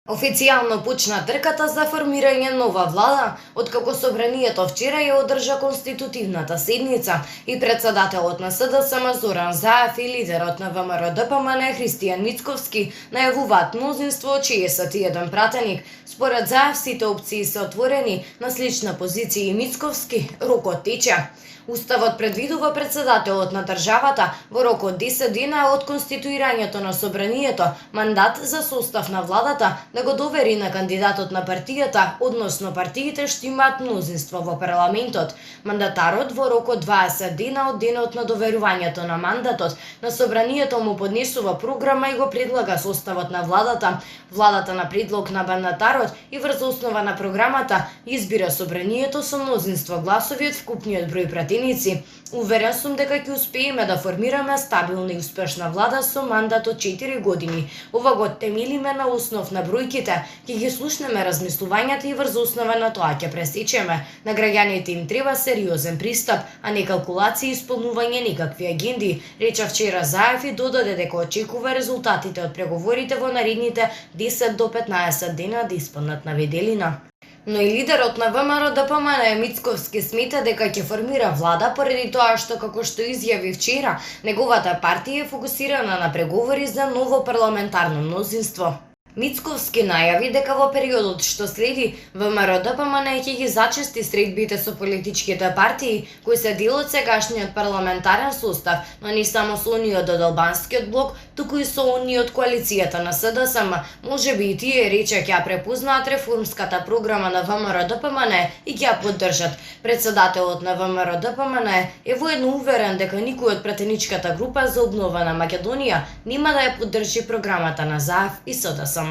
Официјално почна трката за формирање нова влада, откако Собранието вчера ја одржа конститутивната седница и председателот на СДСМ Зоран Заев и лидерот на ВМРО-ДПМН Христијан Мицковски најавуваат мнозинство од 61 пратеник. Според Заев сите опции се отворени, на слична позиција и Мицковски рокот тече. Уставот предвидува председателот на државата во рок од 10 дена од конституирањето на Собранието мандат за состав на владата да го довери на кандидатот на партијата, односно партиите што имаат мнозинство во парламентот. Мандатарот во рок од 20 дена од денот на доверувањето на мандатот на Собранието му поднесува програма и го предлага составот на владата. Владата на предлог на мандатарот и врз основа на програмата избира Собранието со мнозинство гласови од вкупниот број пратеници. Уверен сум дека ќе успееме да формираме стабилна и успешна влада со мандат од 4 години. Ова го темелиме на основ на бројките, ќе ги слушнеме размислувањата и врз основа на тоа ќе пресечеме. На граѓаните им треба сериозен пристап, а не калкулации и исполнување некакви агенди, рече вчера Заев и додаде дека очекува резултатите од преговорите во наредните 10 до 15 дена да исполнат наведелина. Но и лидерот на ВМРО-ДПМН Мицковски смета дека ќе формира влада поради тоа што, како што изјави вчера, неговата партија е фокусирана на преговори за ново парламентарно мнозинство. Мицковски најави дека во периодот што следи ВМРО-ДПМН ќе ги зачести средбите со политичките партии кои се дел од сегашниот парламентарен состав, но не само со ониот од албанскиот блок, туку и со ониот коалицијата на СДСМ. Можеби и тие, рече, ќе препознаат реформската програма на ВМРО-ДПМН и ќе ја поддржат. Председателот на ВМРО-ДПМН е воедно уверен дека никој од пратеничката група за обнова на Македонија нема да ја поддржи програмата на Заев и СДСМ.